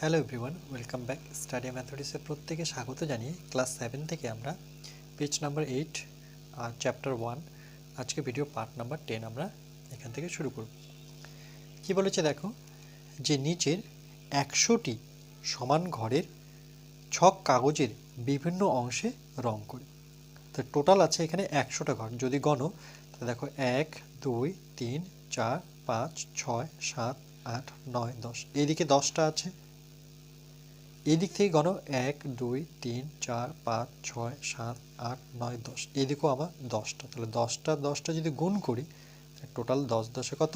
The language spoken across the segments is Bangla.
Hello everyone, welcome back. Study ম্যাথমেটিক্সে প্রত্যেকে স্বাগত জানিয়ে ক্লাস 7 থেকে আমরা পেজ নাম্বার 8 আর চ্যাপ্টার 1 আজকে ভিডিও পার্ট নাম্বার 10 আমরা এখান থেকে শুরু করব। কি বলেছে দেখো, যে নিচের 100টি সমান ঘরের ছক কাগজের বিভিন্ন অংশে রং করে। তো টোটাল আছে এখানে 100টা ঘর। যদি গণো তাহলে দেখো 1 2 3 4 5 6 7 8 9 10, এইদিকে 10টা আছে, এই দিক থেকে গণ 1 2 3 4 5 6 7 8 9 10, এদিকেও আমার 10টা। তাহলে 10টা যদি গুণ করি টোটাল 10 10 কত,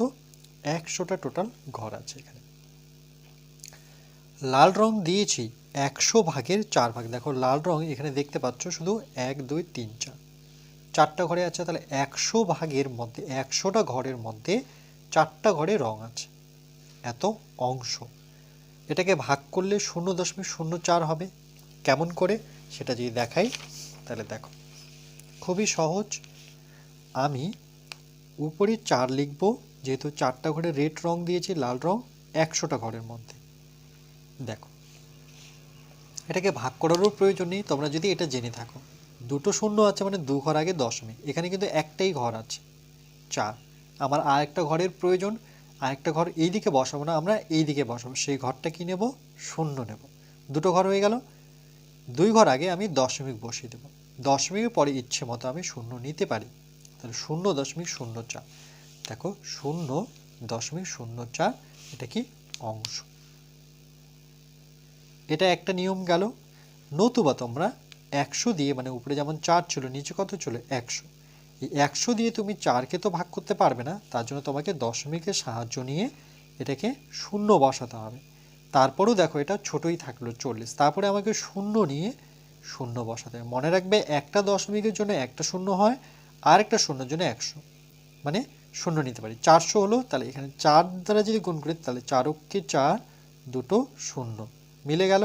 100টা টোটাল ঘর আছে এখানে। লাল রং দিয়েছি 100 ভাগের 4 ভাগ। দেখো লাল রং এখানে দেখতে পাচ্ছ শুধু 1 2 3 4, 4টা ঘরে আছে। তাহলে 100 ভাগের মধ্যে 100টা ঘরের মধ্যে 4টা ঘরে রং আছে, এত অংশ। এটাকে ভাগ করলে 0.04 হবে। কেমন করে সেটা যদি দেখাই তাহলে দেখো, খুবই সহজ। আমি উপরে 4 লিখব, যেহেতু 4টা ঘরে রেড রং দিয়েছি, লাল রং 100টা ঘরের মধ্যে। দেখো এটাকে ভাগ করারও প্রয়োজন নেই, তোমরা যদি এটা জেনে থাকো। দুটো শূন্য আছে মানে 2 ঘর আগে দশমিক, এখানে কিন্তু একটাই ঘর আছে 4। আমার আরেকটা ঘরের প্রয়োজন, আরেকটা ঘর এই দিকে বসাবো না, আমরা এই দিকে বসাবো। সেই ঘরটা কি নেব, শূন্য নেব। দুটো ঘর হয়ে গেল। 2 ঘর আগে আমি দশমিক বসিয়ে দেব, দশমিকের পরে ইচ্ছে মতো আমি শূন্য নিতে পারি। তাহলে 0.04। দেখো 0.04 এটা কি অংশ। এটা একটা নিয়ম গেল। নতুবা তোমরা 100 দিয়ে, মানে উপরে যেমন 4 ছিল নিচে কত ছিল 100, এই 100 দিয়ে তুমি 4কে তো ভাগ করতে পারবে না, তার জন্য তোমাকে দশমিকের সাহায্য নিয়ে এটাকে শূন্য বসাতে হবে। তারপরেও দেখো এটা ছোটই থাকলো 40, তারপরে আমাকে শূন্য নিয়ে শূন্য বসাতে হবে। মনে রাখবে একটা দশমিকের জন্য একটা শূন্য হয়, আর একটা শূন্যর জন্য 100, মানে শূন্য নিতে পারি। 400 হলো, তাহলে এখানে 4 দ্বারা যদি গুণ করি তাহলে 4 কে 4, দুটো শূন্য মিলে গেল।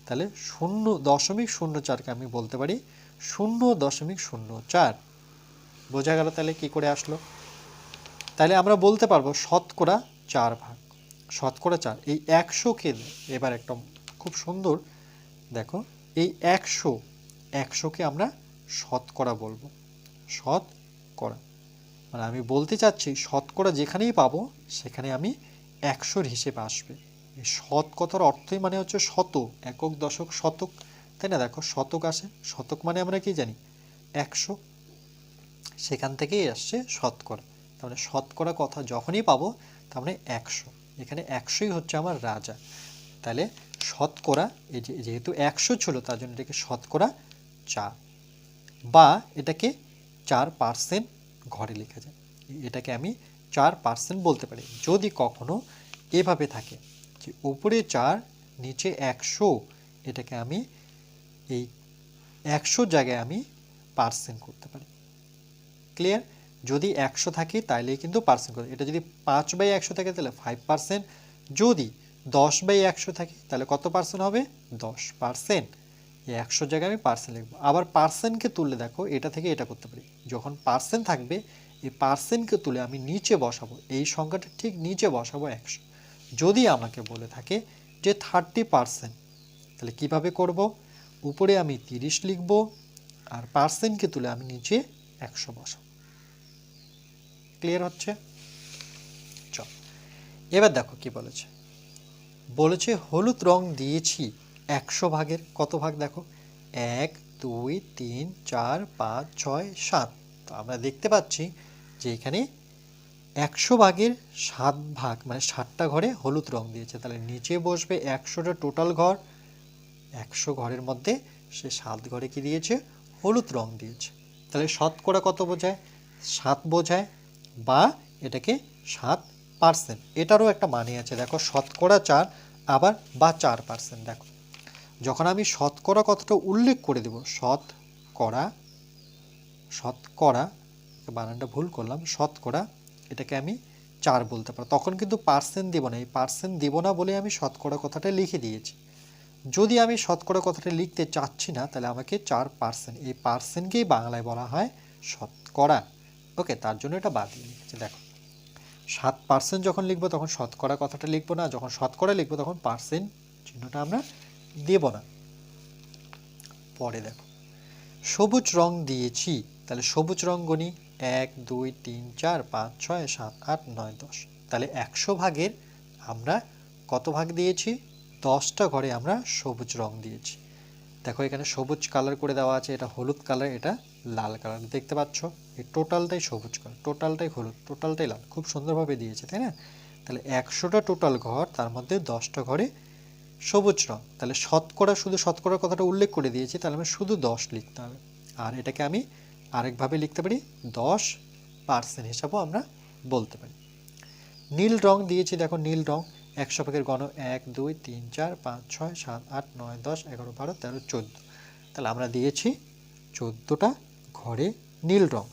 তাহলে 0.04কে আমি বলতে পারি 0.04। বোঝা গেল তাহলে কি করে আসলো। তাহলে আমরা বলতে পারবো শতকরা 4 ভাগ, শতকরা 4। এই 100কে এবার একটা খুব সুন্দর দেখো, এই 100কে আমরা শতকরা বলবো। শতকরা মানে আমি বলতে চাচ্ছি শতকরা যেখানেই পাবো সেখানে আমি 100-র হিসেবে আসবে। এই শত কথার অর্থই মানে হচ্ছে শত, একক দশক শতক, তাই না? দেখো শতক আসে, শতক মানে আমরা কি জানি 100, সেখান থেকেই আসছে শতকরা। তাহলে শতকরা কথা যখনই পাবো তার মানে 100, এখানে 100ই হচ্ছে আমার রাজা। তাহলে শতকরা, এই যেহেতু 100 ছিল তার জন্য এটাকে শতকরা 4, বা এটাকে 4% ঘরে লেখা যায়। এটাকে আমি 4% বলতে পারি। যদি কখনো এভাবে থাকে যে উপরে 4 নিচে 100, এটাকে আমি এই 100 জায়গায় আমি পার্সেন্ট করতে পারি। ক্লিয়ার? যদি 100 থাকে তাহলে কিন্তু পার্সেন্ট করতে, এটা যদি 5/100 থাকে তাহলে 5%, যদি 10/100 থাকে তাহলে কত পার্সেন্ট হবে, 10%। এই 100 জায়গায় আমি পার্সেন্ট লিখবো। আবার পার্সেন্টকে তুললে দেখো এটা থেকে এটা করতে পারি, যখন পার্সেন্ট থাকবে এই পার্সেন্টকে তুলে আমি নিচে বসাবো, এই সংখ্যাটা ঠিক নিচে বসাবো 100। যদি আমাকে বলে থাকে যে 30%, তাহলে কিভাবে করব, উপরে আমি 30 লিখব আর পার্সেন্টকে তুলে আমি নিচে 100 বসাবো। ক্লিয়ার হচ্ছে? চল এবার দেখো কি বলেছে, বলেছে হলুদ রং দিয়েছি 100 ভাগের কত ভাগ, দেখো 1 2 3 4 5 6 7। তো আমরা দেখতে পাচ্ছি যে এখানে 100 ভাগের 7 ভাগ মানে 7টা ঘরে হলুদ রং দিয়েছে। তাহলে নিচে বসবে 100টা টোটাল ঘর, 100 ঘরের মধ্যে সে 7 ঘরে কি দিয়েছে, হলুদ রং দিয়েছে। তাহলে শতকরা কত বোঝায়, 7 বোঝায়, বা এটাকে 7%। এটারও একটা মানে আছে, দেখো শতকরা 4 আবার বা 4%। দেখো যখন আমি শতকরা কথাটা উল্লেখ করে দেব, শতকরা, শতকরা বানানটা ভুল করলাম, শতকরা, এটাকে আমি 4 বলতে পারি, তখন কিন্তু পার্সেন্ট দেব না। এই পার্সেন্ট দেব না বলে আমি শতকরা কথাটা লিখে দিয়েছি। যদি আমি শতকরা কথাটা লিখতে চাচ্ছি না তাহলে আমাকে 4%, এই পার্সেন্টকেই বাংলায় বলা হয় শতকরা। ওকে, তার জন্য এটা বাদ দিয়ে লিখেছি। দেখো 7% যখন লিখবো তখন শতকরা কথাটা লিখবো না, যখন শতকরা লিখবো তখন পার্সেন্ট চিহ্নটা আমরা দেব না। পরে দেখো সবুজ রং দিয়েছি, তাহলে সবুজ রং গণি 1 2 3 4 5 6 7 8 9 10। তাহলে 100 ভাগের আমরা কত ভাগ দিয়েছি? 10টা ঘরে আমরা সবুজ রং দিয়েছি। দেখো এখানে সবুজ কালার করে দেওয়া আছে, এটা হলুদ কালার, এটা লাল কালার, দেখতে পাচ্ছ? এই টোটালটাই সবুজ কালার, টোটালটাই হলুদ, টোটালটাই লাল, খুব সুন্দরভাবে দিয়েছে, তাই না? তাহলে 100টা টোটাল ঘর, তার মধ্যে 10টা ঘরে সবুজ রং। তাহলে শতকরা, শুধু শতকরার কথাটা উল্লেখ করে দিয়েছি, তাহলে আমি শুধু 10 লিখতে হবে। আর এটাকে আমি আরেকভাবে লিখতে পারি 10% হিসাবেও আমরা বলতে পারি। নীল রং দিয়েছি, দেখো নীল রং 100 ভাগের গণ 1 2 3 4 5 6 7 8 9 10 11 12 13 14। তাহলে আমরা দিয়েছি 14টা ঘরে নীল রং।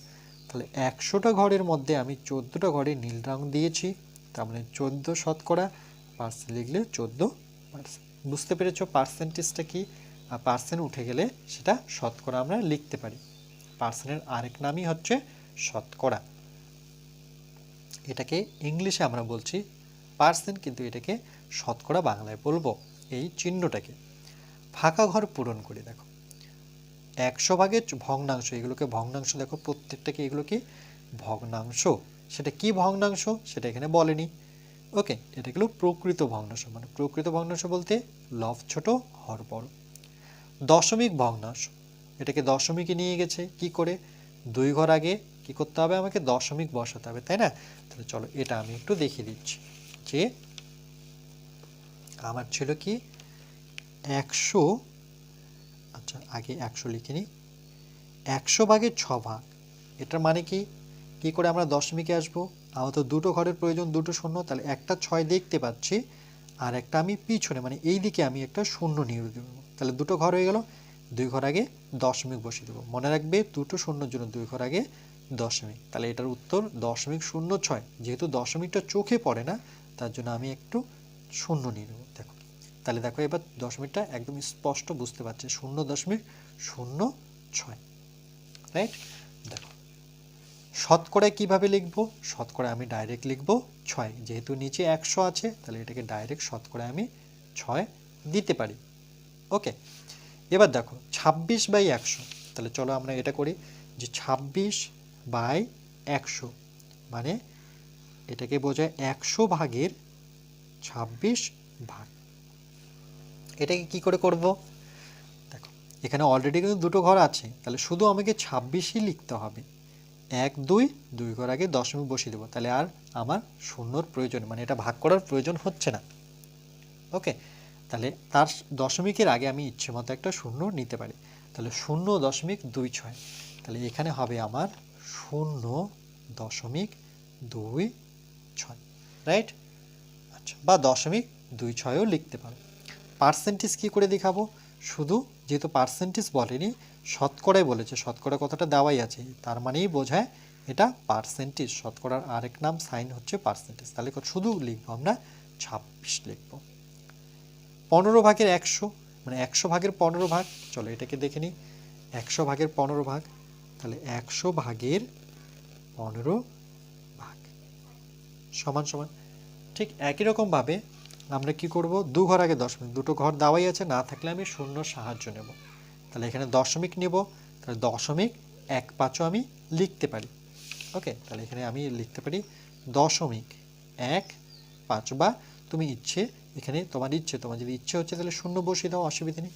তাহলে 100টা ঘরের মধ্যে আমি 14টা ঘরে নীল রং দিয়েছি, তার মানে 14 শতকরা, পার্সেন্ট লিখলে 14%। বুঝতে পেরেছো পার্সেন্টেজটা কি? আর পার্সেন্ট উঠে গেলে সেটা শতকরা আমরা লিখতে পারি। পার্সেন্টের আরেক নামই হচ্ছে শতকরা। এটাকে ইংলিশে আমরা বলছি পার্সেন্ট, কিন্তু এটাকে শতকরা বাংলায় বলবো এই চিহ্নটাকে। ফাঁকা ঘর পূরণ করি, দেখো 100 ভাগের ভগ্নাংশ, এগুলোকে ভগ্নাংশ, দেখো প্রত্যেকটাকে এগুলো কি ভগ্নাংশ। সেটা কি ভগ্নাংশ সেটা এখানে বলেনি। ওকে, এটা গেল প্রকৃত ভগ্নাংশ। মানে প্রকৃত ভগ্নাংশ বলতে লব ছোট হর বড়। দশমিক ভগ্নাংশ, এটাকে দশমিকে নিয়ে গেছে কি করে? 2 ঘর আগে কি করতে হবে? আমাকে দশমিক বসাতে হবে, তাই না? তাহলে চলো এটা আমি একটু দেখিয়ে দিচ্ছি। যে আমার ছিল কি 100, আচ্ছা আগে 100 লিখে নিই। 100 ভাগের 6 ভাগ, এটার মানে কি? কি করে আমরা দশমিকে আসবো? আমার তো দুটো ঘরের প্রয়োজন, দুটো শূন্য, তাহলে একটা 6 দেখতে পাচ্ছি, আর একটা আমি পিছনে মানে এই দিকে আমি একটা শূন্য নিয়ে দেবো। তাহলে দুটো ঘর হয়ে গেল, 2 ঘর আগে দশমিক বসিয়ে দেবো। মনে রাখবে দুটো শূন্যর জন্য 2 ঘর আগে দশমিক। তাহলে এটার উত্তর 0.06। যেহেতু দশমিকটা চোখে পড়ে না, তার জন্য আমি একটু শূন্য নিয়ে নেবো। দেখো, তাহলে দেখো এবার দশমিকটা একদম স্পষ্ট বুঝতে পারছে, 0.06, রাইট? দেখো শতকরায় কিভাবে লিখবো? শতকরা আমি ডাইরেক্ট লিখবো 6, যেহেতু নিচে 100 আছে, তাহলে এটাকে ডাইরেক্ট শতকরায় আমি 6 দিতে পারি। ওকে, এবার দেখো 26/100। তাহলে চলো আমরা এটা করি, যে 26/100 মানে এটাকে বোঝায় 100 ভাগের 26 ভাগ। এটাকে কি করে করব? দেখো এখানে অলরেডি কিন্তু দুটো ঘর আছে, তাহলে শুধু আমাকে 26ই লিখতে হবে। 1 2 ঘর আগে দশমিক বসিয়ে দেবো, তাহলে আর আমার শূন্যর প্রয়োজন, মানে এটা ভাগ করার প্রয়োজন হচ্ছে না। ওকে, তাহলে তার দশমিকের আগে আমি ইচ্ছে মতো একটা শূন্য নিতে পারি। তাহলে 0.26, তাহলে এখানে হবে আমার 0.26, রাইট? আচ্ছা, বা 0.26ও লিখতে পারো। পার্সেন্টেজ কি করে দেখাবো? শুধু যেহেতু পার্সেন্টেজ বলেনি, শতকরাই বলেছে, শতকরা কথাটা দেওয়াই আছে, তার মানেই বোঝায় এটা পার্সেন্টেজ। শতকরার আরেক নাম সাইন হচ্ছে পার্সেন্টেজ। তাহলে শুধু লিখবো আমরা 26 লিখবো। 15 ভাগের 100, মানে 100 ভাগের 15 ভাগ। চলো এটাকে দেখে নিই, 100 ভাগের 15 ভাগ। তাহলে 100 ভাগের 15 ভাগ সমান সমান। ঠিক একই রকমভাবে আমরা কি করব? 2 ঘর আগে দশমিক, দুটো ঘর দেওয়াই আছে, না থাকলে আমি শূন্য সাহায্য নেব। তাহলে এখানে দশমিক নেব, তাহলে 0.15ও আমি লিখতে পারি। ওকে, তাহলে এখানে আমি লিখতে পারি 0.15, বা তুমি ইচ্ছে এখানে তোমার ইচ্ছে, তোমার যদি ইচ্ছে হচ্ছে তাহলে শূন্য বসিয়ে দাও, অসুবিধা নেই।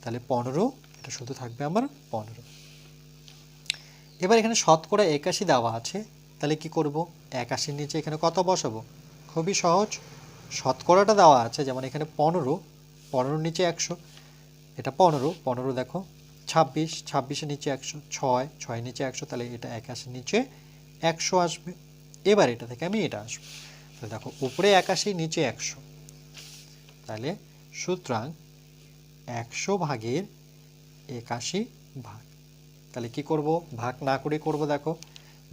তাহলে 15, এটা শুধু থাকবে আমার 15। এবার এখানে শতকরা 81 দেওয়া আছে, তাহলে কি করব? 81-র নিচে এখানে কত বসাবো? খুবই সহজ, শতকরাটা দেওয়া আছে, যেমন এখানে 15, 15-র নিচে 100, এটা 15 দেখো 26, 26-এর নিচে 100, 6, 6-এর নিচে 100, তাহলে এটা 81-র নিচে 100 আসবে। এবার এটা থেকে আমি এটা আসবো, তাহলে দেখো উপরে 81, নিচে 100, তাহলে সুতরাং 100 ভাগের 81 ভাগ। তাহলে কি করব? ভাগ না করে করব, দেখো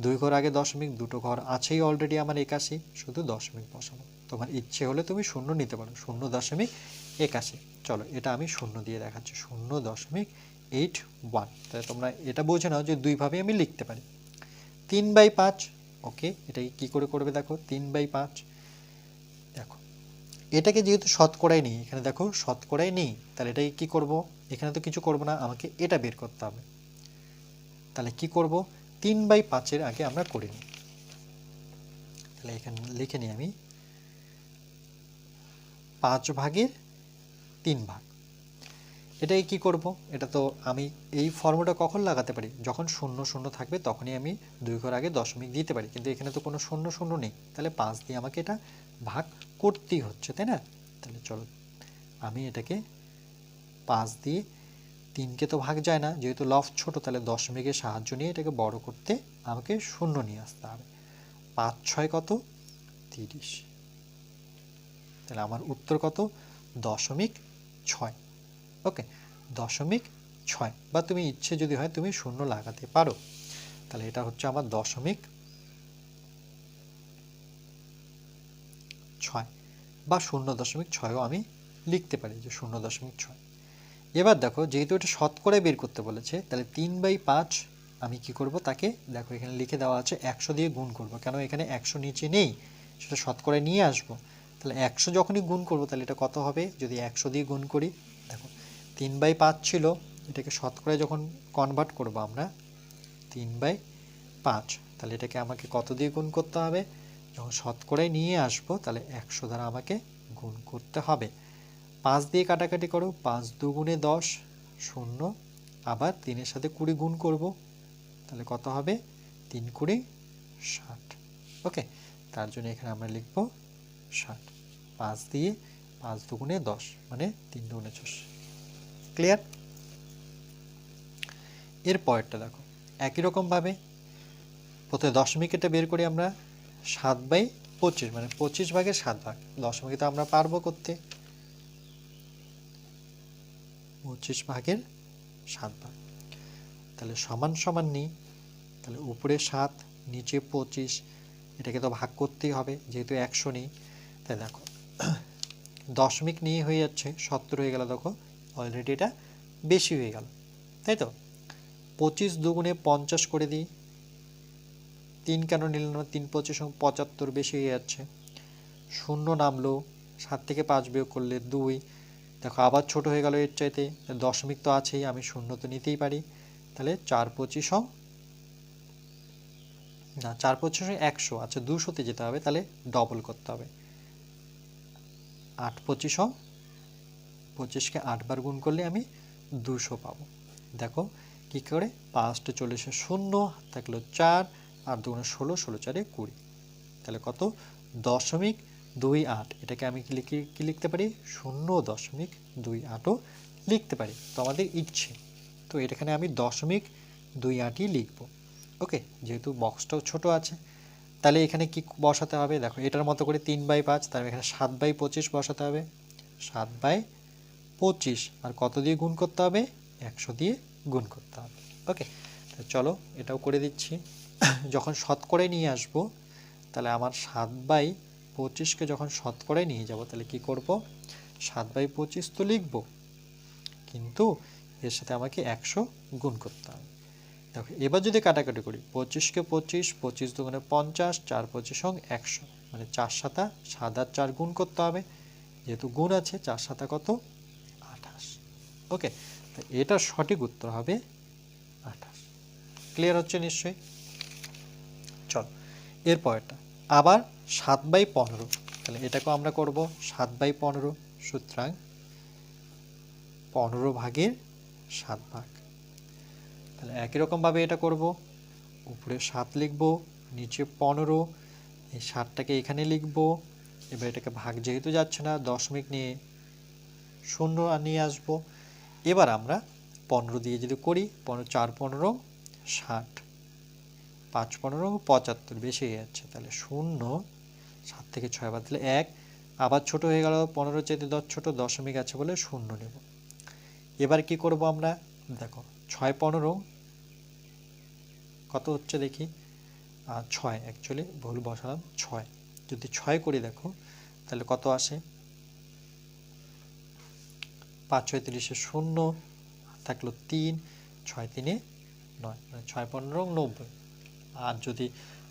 2 ঘর আগে দশমিক, দুটো ঘর আছেই অলরেডি আমার 81, শুধু দশমিক বসাবো। তোমার ইচ্ছে হলে তুমি শূন্য নিতে পারো, 0.81। চলো এটা আমি শূন্য দিয়ে দেখাচ্ছি, 0.81। তাহলে তোমরা এটা বুঝে নাও যে দুইভাবে আমি লিখতে পারি। 3/5, ওকে, এটাকে কি করে করবে? দেখো 3/5, দেখো এটাকে যেহেতু শতকরাই নেই, এখানে দেখো শতকরাই নেই, তাহলে এটাকে কি করব, এখানে তো কিছু করব না, আমাকে এটা বের করতে হবে। তাহলে কি করব, 3/5 আগে আমরা করে নিই। তাহলে এখানে লিখে নিই আমি 5/3 এটাই কি করব, এটা তো আমি এই ফর্মুলা কখন লাগাতে পারি, যখন 0 0 থাকবে তখনই আমি 2 ঘর আগে দশমিক দিতে পারি, কিন্তু এখানে তো কোনো 0 0 নেই, তাহলে 5 দিয়ে আমাকে এটা ভাগ করতেই হচ্ছে, তাই না? তাহলে চলো আমি এটাকে 5 দিয়ে, 3কে তো ভাগ যায় না, যেহেতু লব ছোট, তাহলে দশমিকের সাহায্য নিয়ে এটাকে বড় করতে আমাকে 0 নিয়ে আসতে হবে। 5 6 কত, 30। তাহলে আমার উত্তর কত, 0.6। ওকে, 0.6, বা তুমি ইচ্ছে যদি হয় তুমি 0 লাগাতে পারো। তাহলে এটা হচ্ছে আমার 0.6 বা 0.6ও আমি লিখতে পারি যে 0.6। এবার দেখো যেহেতু এটা শতকরায় বের করতে বলেছে, তাহলে 3/5 আমি কি করব, তাকে দেখো এখানে লিখে দেওয়া আছে 100 দিয়ে গুণ করব, কেন এখানে 100 নিচে নেই, সেটা শতকরায় নিয়ে আসবো। তাহলে 100 যখনই গুণ করব তাহলে এটা কত হবে, যদি 100 দিয়ে গুণ করি, দেখো 3/5 ছিল, এটাকে শতকরায় যখন কনভার্ট করব আমরা 3/5, তাহলে এটাকে আমাকে কত দিয়ে গুণ করতে হবে, যখন শতকরায় নিয়ে আসবো তাহলে 100 দ্বারা আমাকে গুণ করতে হবে। 5 দিয়ে কাটাকাটি করো, 5 2 10, 0, আবার 3-এর সাথে 20 গুণ করব, তাহলে কত হবে, 3 20 60। ওকে, তার জন্য এখানে আমরা লিখব 60। 5 দিয়ে 5 2 10, মানে 3 2 40। ক্লিয়ার? এর পরেরটা দেখো একই রকমভাবে প্রথমে দশমিক এটা বের করি আমরা 7/25, মানে 25/7 দশমিকে তো আমরা পারবো করতে, 25/7। তাহলে সমান সমান নিই, তাহলে উপরে 7 নিচে 25, এটাকে তো ভাগ করতেই হবে যেহেতু 100 নেই। তাই দেখো দশমিক নিয়ে হয়ে যাচ্ছে 70 হয়ে গেল, দেখো অলরেডি এটা বেশি হয়ে গেল, তাই তো। 25 2 50 করে দিই, 3 কেন নিলাম না, 3 25 75, বেশি হয়ে যাচ্ছে। 0 নামলো, 7 থেকে 5 বিয়োগ করলে 2, দেখো আবার ছোট হয়ে গেল এর চাইতে, দশমিক তো আছেই, আমি 0 তো নিতেই পারি। তাহলে 4 25 না, 4 25 100, আচ্ছা 200-তে যেতে হবে, তাহলে ডবল করতে হবে। 8 25, 25কে 8 বার গুণ করলে আমি 200 পাবো। দেখো কি করে, 5 চলে এসে 0 থাকলো 4, আর 2 16, 16 4 20, তাহলে কত, 0.28। এটাকে আমি কি লিখতে পারি, 0.28ও লিখতে পারি, তো আমাদের ইচ্ছে তো এখানে আমি 0.28ই লিখবো। ওকে, যেহেতু বক্সটাও ছোট আছে, তাহলে এখানে কি বসাতে হবে, দেখো এটার মতো করে 3/5, তাহলে এখানে 7/25 বসাতে হবে, 7/25, আর কত দিয়ে গুণ করতে হবে, 100 দিয়ে গুণ করতে হবে। ওকে, চলো এটাও করে দিচ্ছি। যখন শতকরায় নিয়ে আসবো, তাহলে আমার 7/25কে যখন শতকরায় নিয়ে যাব, তাহলে কি করব, 7/25 তো লিখব, কিন্তু এর সাথে আমাকে 100 গুণ করতে হবে। দেখো এবার যদি কাটাকাটি করি, 25কে 25, 25 2 50, 4 25 100, মানে 4 7 7 আর 4 গুণ করতে হবে, যেহেতু গুণ আছে, 4 7 কত, 28। ওকে, তো এটা সঠিক উত্তর হবে 28। ক্লিয়ার হচ্ছে নিশ্চয়ই? চল এরপরটা আবার 7/15, তাহলে এটাকেও আমরা করব 7/15, সুতরাং 15/7 ভাগ। তাহলে একই রকমভাবে এটা করব, উপরে 7 লিখব, নিচে 15, এই 7টাকে এখানে লিখব। এবার এটাকে ভাগ যেহেতু যাচ্ছে না, দশমিক নিয়ে 0 নিয়ে আসবো। এবার আমরা 15 দিয়ে যদি করি, 4 15 60, 5 15 75, বেশি হয়ে যাচ্ছে, তাহলে 0, 7 থেকে 6 বাদ দিলে 1, আবার ছোট হয়ে গেল, 15 চাইতে 10 ছোট, দশমিক আছে বলে 0 নেব। এবার কি করব আমরা, দেখো 6 15 কত হচ্ছে দেখি, 6, অ্যাকচুয়ালি ভুল বসালাম, 6, যদি 6 করি দেখো তাহলে কত আসে, 5 6 30 0 থাকলো 3, 6 3 9, মানে 6 15 90, আর যদি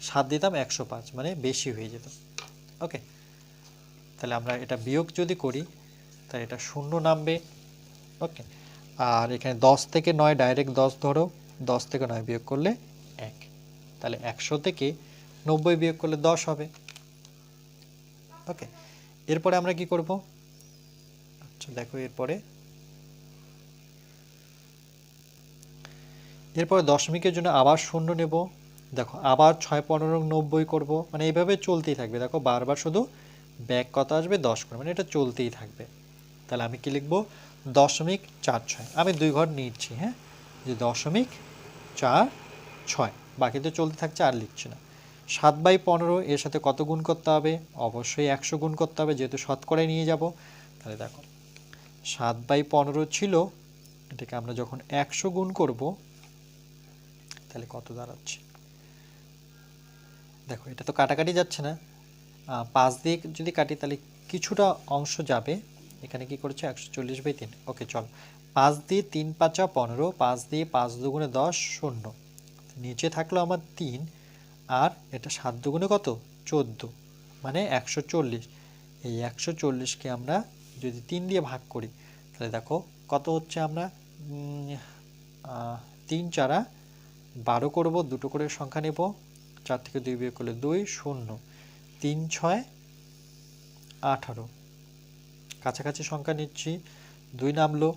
7 দিতাম 105, মানে বেশি হয়ে যেত। ওকে, তাহলে আমরা এটা বিয়োগ যদি করি তাহলে এটা 0 নামবে। ওকে, আর এখানে 10 থেকে 9 ডাইরেক্ট 10 ধরো, 10 থেকে 9 বিয়োগ করলে 1, তাহলে 100 থেকে 90 বিয়োগ করলে 10 হবে। ওকে, এরপরে আমরা কি করব? আচ্ছা দেখো, এরপরে দশমিকের জন্য আবার 0 নেব। দেখো আবার 6 15 90 করব, মানে এইভাবে চলতেই থাকবে। দেখো বারবার শুধু ব্যাক কত আসবে 10 করে, মানে এটা চলতেই থাকবে। তাহলে আমি কি লিখব? 0.46। আমি 2 ঘর নিচ্ছি, হ্যাঁ, যে 0.46, বাকি তো চলতে থাকছে, আর লিখছি না। 7/15 এর সাথে কত গুণ করতে হবে? অবশ্যই 100 গুণ করতে হবে, যেহেতু শতকরায় নিয়ে যাব। তাহলে দেখো 7/15 ছিল, এটাকে আমরা যখন 100 গুণ করব তাহলে কত দাঁড়াচ্ছে? দেখো এটা তো কাটাকাটি যাচ্ছে না, 5 দিয়ে যদি কাটি তাহলে কিছুটা অংশ যাবে। এখানে কি করেছে? 140/3। ওকে চল, 5 দিয়ে 3 5 15, 5 দিয়ে 5 দুগুণে 10, 0, নিচে থাকলো আমার 3, আর এটা 7 দুগুণে কত? 14, মানে 140। এই 140কে আমরা যদি 3 দিয়ে ভাগ করি তাহলে দেখো কত হচ্ছে? আমরা 3 4 12 করব, দুটো করে সংখ্যা নেব, 4 থেকে 2 বিয়োগ করলে 2, 0, 3 6 18, কাছাকাছি সংখ্যা নিচ্ছি, 2 নামলো।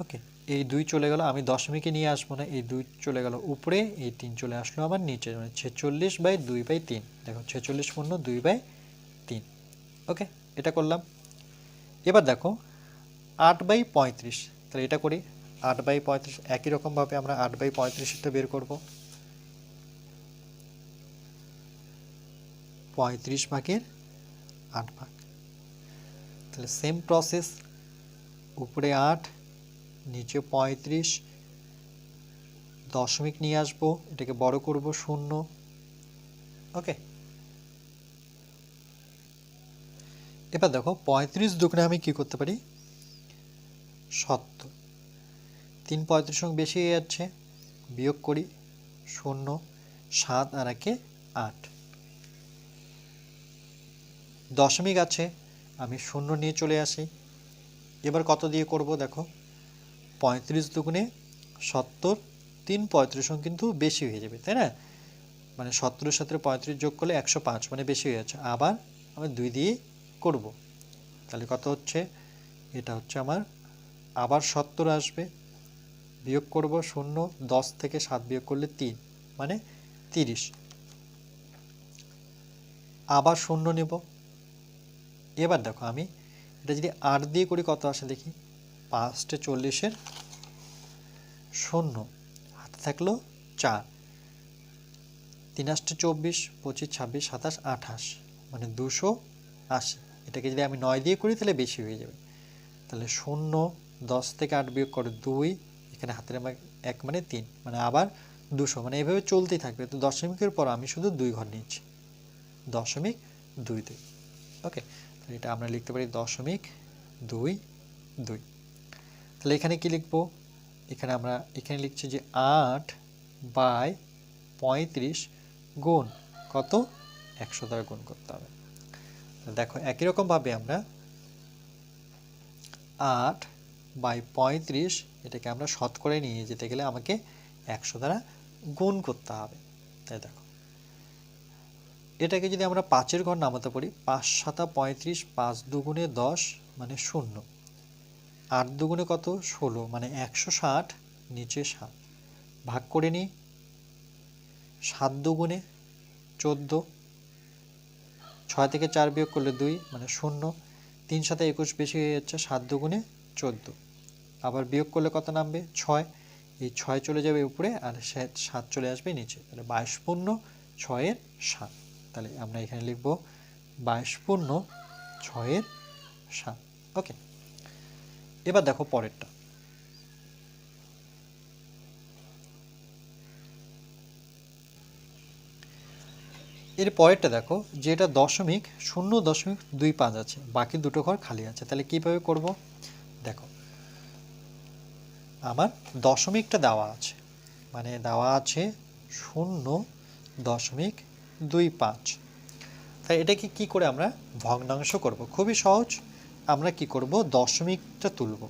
ওকে, এই 2 চলে গেল, আমি দশমিকে নিয়ে আসবো না, এই 2 চলে গেল উপরে, এই 3 চলে আসলো আমার নিচে, মানে 46/2/3। দেখো 46 পূর্ণ 2/3। ওকে, এটা করলাম। এবার দেখো 8/35, তাহলে এটা করি। 8/35 একই রকমভাবে আমরা 8/35টা বের করব। 35 ভাগের 8 ভাগ, তাহলে সেম প্রসেস, উপরে 8 নিচে 35, দশমিক নিয়ে আসবো, এটাকে বড় করব 0। ওকে, এবার দেখো 35 দুগুণে আমি কি করতে পারি? 70। 3 35 সঙ্গে বেশি হয়ে যাচ্ছে, বিয়োগ করি, 0, 7 আর 1 8, দশমিক আছে, আমি 0 নিয়ে চলে আসি। এবার কত দিয়ে করব? দেখো 35 দুগুণে 70, 3 35 সঙ্গে কিন্তু বেশি হয়ে যাবে, তাই না? মানে 70-এর সাথে 35 যোগ করলে 105, মানে বেশি হয়ে যাচ্ছে। আবার আমি 2 দিয়ে করব, তাহলে কত হচ্ছে? এটা হচ্ছে আমার আবার 70 আসবে, বিয়োগ করব 0, 10 থেকে 7 বিয়োগ করলে 3, মানে 30, আবার 0 নেব। এবার দেখো আমি এটা যদি 8 দিয়ে করি কত আসে দেখি? 5 40-এর 0, হাতে থাকলো 4, 3 24, 25 26 27 28, মানে 280। এটাকে যদি আমি 9 দিয়ে করি তাহলে বেশি হয়ে যাবে, তাহলে 0, 10 থেকে 8 বিয়োগ করে 2, এখানে হাতের 1 মানে 3, মানে আবার 200, মানে এভাবে চলতেই থাকবে। তো দশমিকের পর আমি শুধু 2 ঘর নিচ্ছি, 0.22। ওকে, তাহলে এটা আমরা লিখতে পারি 0.22। তাহলে এখানে কি লিখবো? এখানে আমরা লিখছি যে 8/35 গুণ কত? 100 দ্বারা গুণ করতে হবে। দেখো একই রকমভাবে আমরা 8/35 এটাকে আমরা শতকরায় নিয়ে যেতে গেলে আমাকে 100 দ্বারা গুণ করতে হবে। তাই দেখো এটাকে যদি আমরা 5-এর ঘর নামাতে পারি, 5 7 35, 5 দুগুণে 10, মানে 0, 8 দুগুণে কত? 16, মানে 160, নিচে 7, ভাগ করে নিই, 7 দুগুণে 14, 6 থেকে 4 বিয়োগ করলে 2, মানে 0, 3 7 21 বেশি হয়ে যাচ্ছে, 7 দুগুণে 14, আবার বিয়োগ করলে কত নামবে? 6, এই 6 চলে যাবে উপরে, আর 7 চলে আসবে নিচে, তাহলে 22 পূর্ণ 6-এর 7। তাহলে আমরা এখানে লিখব 22 পূর্ণ 6-এর 7। ওকে, এবার দেখো পরেরটা। এর পরেরটা দেখো, যেটা 0.25 আছে, বাকি দুটো ঘর খালি আছে, তাহলে কিভাবে করব? দেখো আমার দশমিকটা দেওয়া আছে, মানে দেওয়া আছে 0.25, তাই এটাকে কি করে আমরা ভগ্নাংশ করব? খুবই সহজ। আমরা কি করব, দশমিকটা তুলব।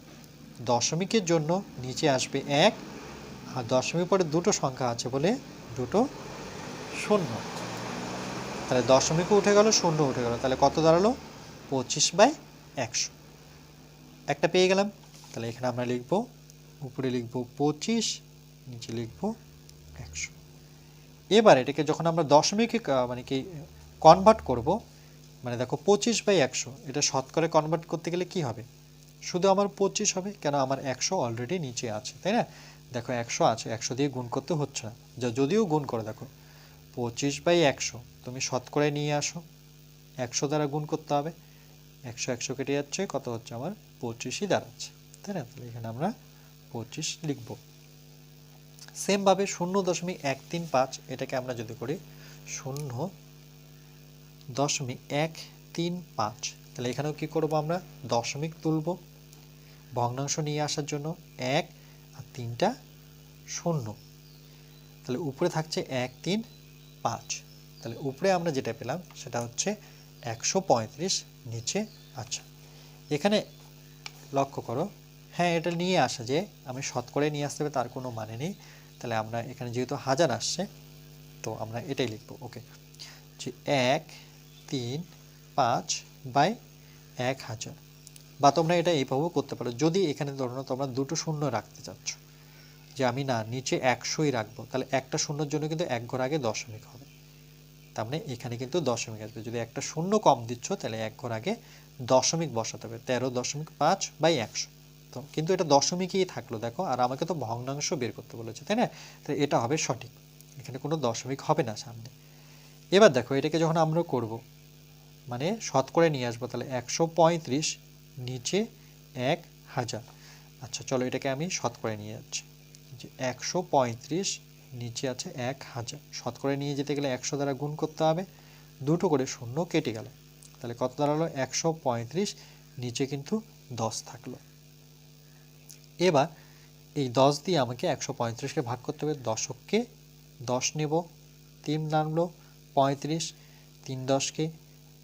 দশমিকের জন্য নিচে আসবে 1, আর দশমিক পরে দুটো সংখ্যা আছে বলে দুটো শূন্য। তাহলে দশমিকও উঠে গেল, শূন্য উঠে গেল, তাহলে কত দাঁড়ালো? 25/100। একটা পেয়ে গেলাম। তাহলে এখানে আমরা লিখব, উপরে লিখব 25, নিচে লিখব 100। এবার এটাকে যখন আমরা দশমিকে মানে কি কনভার্ট করব, মানে দেখো 25/100, এটা শতকরা কনভার্ট করতে গেলে কি হবে? শুধু আমার 25 হবে, কেন আমার 100 অলরেডি নিচে আছে, তাই না? দেখো 100 আছে, 100 দিয়ে গুণ করতে হচ্ছে না, যদিও গুণ করে দেখো 25/100 তুমি শতকরায় নিয়ে আসো, 100 দ্বারা গুণ করতে হবে, 100 100 কেটে যাচ্ছে, কত হচ্ছে আমার? 25ই দাঁড়াচ্ছে, তাই না? তাহলে এখানে আমরা 25 লিখব। সেমভাবে 0.135 এটাকে আমরা যদি করি 0.135, তাহলে এখানেও কি করব, আমরা দশমিক তুলব ভগ্নাংশ নিয়ে আসার জন্য, 1 আর 3টা 0, তাহলে উপরে থাকছে 1 3 5, তাহলে উপরে আমরা যেটা পেলাম সেটা হচ্ছে 135, নিচে। আচ্ছা, এখানে লক্ষ্য করো, হ্যাঁ এটা নিয়ে আসা যে আমি শতকরায় নিয়ে আসতে হবে তার কোনো মানে নেই, তাহলে আমরা এখানে যেহেতু হাজার আসছে তো আমরা এটাই লিখব। ওকে, যে 1 3 5/1000, বা তোমরা এটা এইভাবেও করতে পারো, যদি এখানে ধরো তোমরা দুটো শূন্য রাখতে চাচ্ছ, যে আমি না নিচে 100ই রাখবো, তাহলে একটা শূন্যর জন্য কিন্তু এক ঘর আগে দশমিক হবে, তার মানে এখানে কিন্তু দশমিক আসবে। যদি একটা শূন্য কম দিচ্ছ তাহলে এক ঘর আগে দশমিক বসাতে হবে, 13.5/100। তো কিন্তু এটা দশমিকই থাকলো দেখো, আর আমাকে তো ভগ্নাংশ বের করতে বলেছে, তাই না? তো এটা হবে সঠিক, এখানে কোনো দশমিক হবে না সামনে। এবার দেখো এটাকে যখন আমরা করব, মানে শতকরা নিয়ে আসবো, তাহলে 135 নিচে 1000। আচ্ছা চলো এটাকে আমি শতকরা নিয়ে যাচ্ছি, যে 135 নিচে আছে 1000, শতকরা নিয়ে যেতে গেলে 100 দ্বারা গুণ করতে হবে, দুটো করে শূন্য কেটে গেল, তাহলে কত দাঁড়ালো? 135, নিচে কিন্তু 10 থাকলো। এবার এই 10 দিয়ে আমাকে 135কে ভাগ করতে হবে, দশককে 10 নেব, 3 নামলো 35, 3 10কে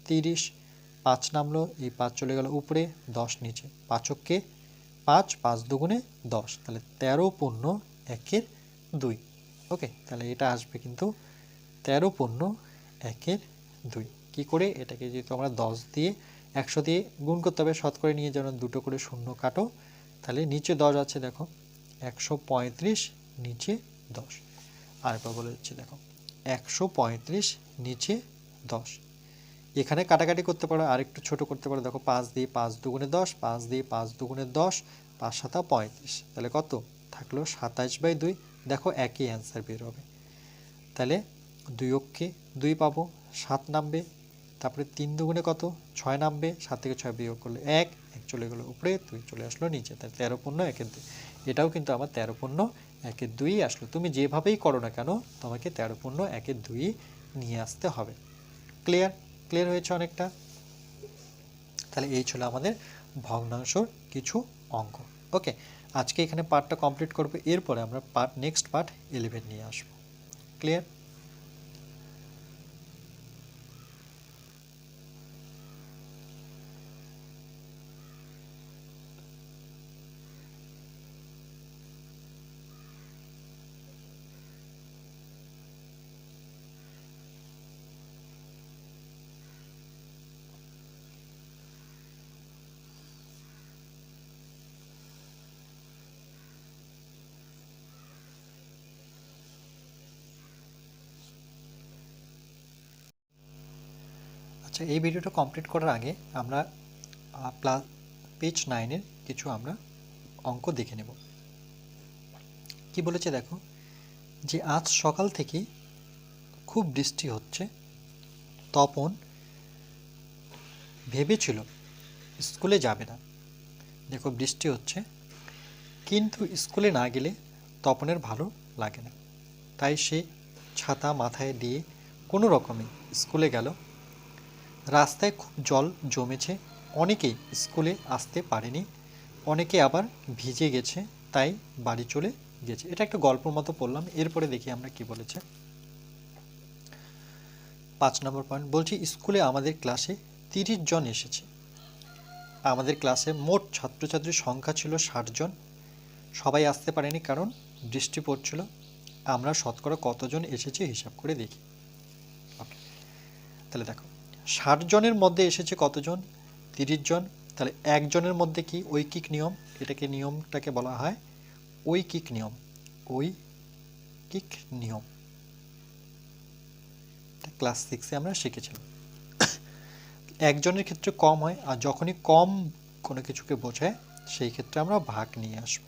30, 5 নামলো, এই 5 চলে গেল উপরে, 10 নিচে, পাঁচককে 5, 5 দুগুণে 10, তাহলে 13.1/2। ওকে, তাহলে এটা আসবে কিন্তু 13.1/2। কি করে? এটাকে যেহেতু আমরা 10 দিয়ে 100 দিয়ে গুণ করতে হবে, শতকরা নিয়ে যেন দুটো করে শূন্য কাটো, তাহলে নিচে 10 আছে দেখো, 135 নিচে 10। আরেকবার বলে দিচ্ছি দেখো, 135 নিচে 10। এখানে কাটাকাটি করতে পারো, আরেকটু ছোট করতে পারো, দেখো 5 দিয়ে 5 দুগুণে 10, 5 দিয়ে 5 দুগুণে 10, 5 7 35, তাহলে কত থাকলো? 27/2। দেখো একই অ্যান্সার বের হবে। তাহলে 2 অক্ষে 2 পাবো, 7 নামবে, তারপরে 3 দুগুণে কত? 6 নামবে, 7 থেকে 6 বিয়োগ করলে 1 চলে গেলো উপরে, 2 চলে আসলো নিচে, তাহলে 13.1/2। এটাও কিন্তু আমার 13.1/2 আসলো। তুমি যেভাবেই করো না কেন তোমাকে 13.1/2 নিয়ে আসতে হবে। ক্লিয়ার? ক্লিয়ার হয়েছে অনেকটা? তাহলে এই ছিল আমাদের ভগ্নাংশর কিছু অঙ্ক। ওকে, আজকে এখানে পার্টটা কমপ্লিট করবো, এরপরে আমরা নেক্সট পার্ট 11 নিয়ে আসবো। ক্লিয়ার? আচ্ছা, এই ভিডিওটা কমপ্লিট করার আগে আমরা পেজ 9-এর কিছু আমরা অঙ্ক দেখে নেব। কি বলেছে দেখো, যে আজ সকাল থেকে খুব বৃষ্টি হচ্ছে, তপন ভেবেছিল স্কুলে যাবে না। দেখো বৃষ্টি হচ্ছে, কিন্তু স্কুলে না গেলে তপনের ভালো লাগে না, তাই সে ছাতা মাথায় দিয়ে কোনো রকমে স্কুলে গেল। রাস্তায় খুব জল জমেছে, অনেকেই স্কুলে আসতে পারেনি, অনেকে আবার ভিজে গেছে, তাই বাড়ি চলে গেছে। এটা একটা গল্পের মতো পড়লাম, এরপরে দেখি আমরা কি বলেছে। 5 নম্বর পয়েন্ট বলছি, স্কুলে আমাদের ক্লাসে 30 জন এসেছে। আমাদের ক্লাসে মোট ছাত্রছাত্রীর সংখ্যা ছিল 60 জন। সবাই আসতে পারেনি কারণ বৃষ্টি পড়ছিল। আমরা শতকরা কতজন এসেছে হিসাব করে দেখি। ওকে, তাহলে দেখো 60 জনের মধ্যে এসেছে কতজন? 30 জন। তাহলে একজনের মধ্যে কি ঐকিক নিয়ম, নিয়মটাকে বলা হয় ঐকিক নিয়ম। ঐকিক নিয়ম ক্লাস 6-এ আমরা শিখেছিলাম। একজনের ক্ষেত্রে কম হয়, আর যখনই কম কোনো কিছুকে বোঝায় সেই ক্ষেত্রে আমরা ভাগ নিয়ে আসব।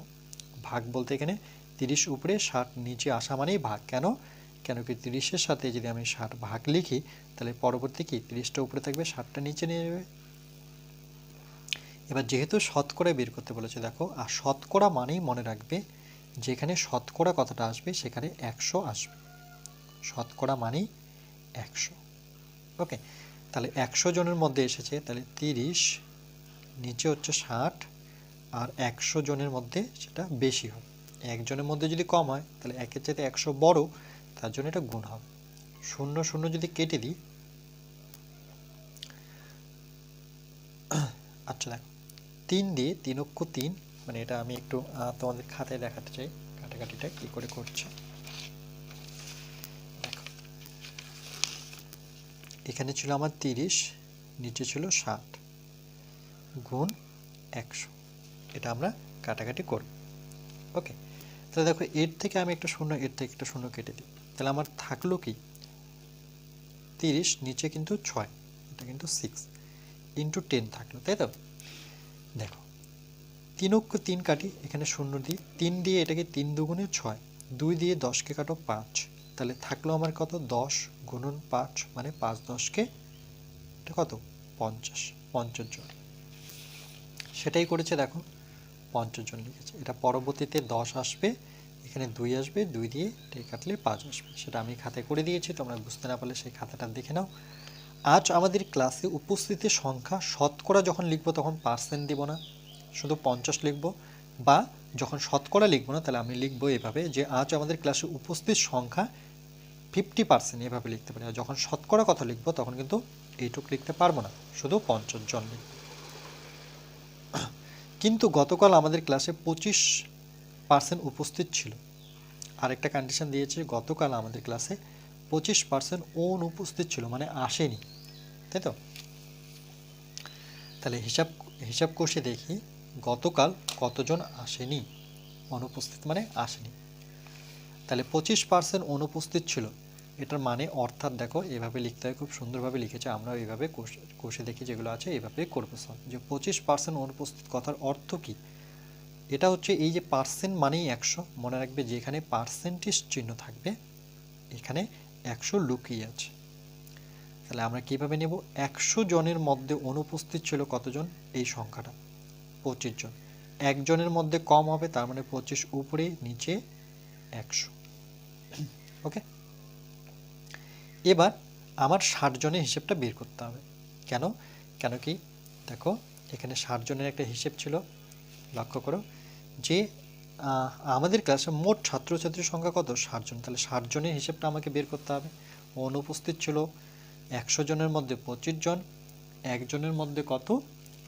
ভাগ বলতে এখানে 30 উপরে 60 নিচে আসা মানেই ভাগ। কেন কি 30-এর সাথে যদি আমি 60 ভাগ লিখি তাহলে পরবর্তী কি 30টা উপরে থাকবে, 60টা নিচে নিয়ে যাবে। এবার যেহেতু শতকরা বের করতে বলেছে, দেখো, আর শতকরা মানেই মনে রাখবে যেখানে শতকরা কথাটা আসবে সেখানে 100 আসবে। শতকরা মানেই 100। ওকে, তাহলে 100 জনের মধ্যে এসেছে, তাহলে 30 নিচে হচ্ছে 60, আর 100 জনের মধ্যে সেটা বেশি হবে। একজনের মধ্যে যদি কম হয় তাহলে একের চাইতে 100 বড়, তার জন্য এটা গুণ হবে। 0 0 যদি কেটে দিই, আচ্ছা দেখো 3 দিয়ে 3 অক্ষ 3, মানে এটা আমি একটু তোমাদের খাতায় দেখাতে চাই কাটাকাটিটা কি করে করছে। দেখো এখানে ছিল আমার 30, নিচে ছিল 60 গুণ 100, এটা আমরা কাটাকাটি করব। ওকে, তাহলে দেখো এর থেকে আমি একটা শূন্য, এর থেকে একটা শূন্য কেটে দিই, তাহলে আমার থাকলো কি 30, নিচে কিন্তু 6, এটা কিন্তু 6 ইন্টু 10 থাকলো, তাই তো? দেখো 3 অক্ষ 3 কাটি, এখানে শূন্য দিই, 3 দিয়ে এটাকে 3 দুগুণে 6, 2 দিয়ে 10কে কাটো 5, তাহলে থাকলো আমার কত 10 গুণন 5 মানে 5 10কে এটা কত 50 জন। সেটাই করেছে, দেখো 50 জন লিখেছে। এটা পরবর্তীতে 10 আসবে, এখানে 2 আসবে, 2 দিয়ে এটা কাটলে 5 আসবে। সেটা আমি খাতায় করে দিয়েছি, তোমরা বুঝতে না পারলে সেই খাতাটা দেখে নাও। আজ আমাদের ক্লাসে উপস্থিতির সংখ্যা শতকরা যখন লিখবো তখন পার্সেন্ট দিব না, শুধু 50 লিখব। বা যখন শতকরা লিখবো না তাহলে আমি লিখবো এভাবে যে আজ আমাদের ক্লাসে উপস্থিত সংখ্যা 50%, এভাবে লিখতে পারি। আর যখন শতকরা কথা লিখবো তখন কিন্তু এইটুকু লিখতে পারবো না, শুধু 50 জন লিখব। কিন্তু গতকাল আমাদের ক্লাসে 25% উপস্থিত ছিল। আরেকটা কন্ডিশন দিয়েছে, গতকাল আমাদের ক্লাসে 25% অনুপস্থিত ছিল, মানে আসেনি, তাই তো? তাহলে হিসাব কষে দেখি গতকাল কতজন আসেনি, অনুপস্থিত মানে আসেনি। তাহলে 25% অনুপস্থিত ছিল, এটার মানে অর্থাৎ দেখো এভাবে লিখতে হয়, খুব সুন্দরভাবে লিখেছে। আমরা এইভাবে কষে দেখি যেগুলো আছে এইভাবে করবো সব। যে 25% অনুপস্থিত কথার অর্থ কি? এটা হচ্ছে এই যে পার্সেন্ট মানেই 100, মনে রাখবে যেখানে পার্সেন্টেজ চিহ্ন থাকবে এখানে 100 লুকিয়ে আছে। তাহলে আমরা কিভাবে নেব, 100 জনের মধ্যে অনুপস্থিত ছিল কতজন, এই সংখ্যাটা 25 জন। একজনের মধ্যে কম হবে, তার মানে 25 উপরে নিচে 100। ওকে, এবার আমার 60 জনের হিসেবটা বের করতে হবে। কেন কি দেখো এখানে 60 জনের একটা হিসেব ছিল, লক্ষ্য করো যে আমাদের ক্লাসে মোট ছাত্রছাত্রীর সংখ্যা কত 60 জন। তাহলে 60 জনের হিসেবটা আমাকে বের করতে হবে। অনুপস্থিত ছিল 100 জনের মধ্যে 25 জন, একজনের মধ্যে কত,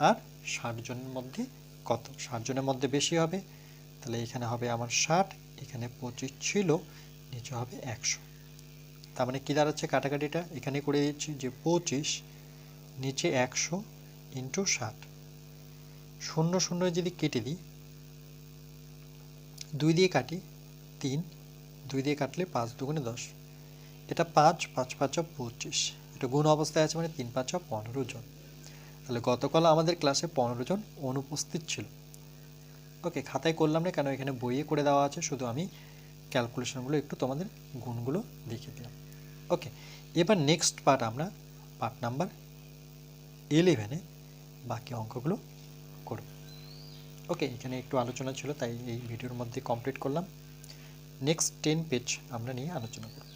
আর 60 জনের মধ্যে কত। 60 জনের মধ্যে বেশি হবে, তাহলে এখানে হবে আমার 60, এখানে 25 ছিল, নিচে হবে 100। তার মানে কী দাঁড়াচ্ছে, কাটাকাটিটা এখানে করে দিচ্ছি যে 25 নিচে 100 ইন্টু 60। 0 0 যদি কেটে দিই, 2 দিয়ে কাটি 3, 2 দিয়ে কাটলে 5 দুগুণে 10, এটা 5 5 5 25, এটা গুণ অবস্থায় আছে মানে 3 5 15 জন। তাহলে গতকাল আমাদের ক্লাসে 15 জন অনুপস্থিত ছিল। ওকে, খাতায় করলাম না, কেন এখানে বইয়ে করে দেওয়া আছে, শুধু আমি ক্যালকুলেশনগুলো একটু তোমাদের গুণগুলো দেখিয়ে দিলাম। ওকে, এবার নেক্সট আমরা পার্ট নাম্বার 11-এ বাকি অঙ্কগুলো করব। ওকে, এখানে একটু আলোচনা ছিল তাই এই ভিডিওর মধ্যে কমপ্লিট করলাম। নেক্সট 10 পেজ আমরা নিয়ে আলোচনা করব।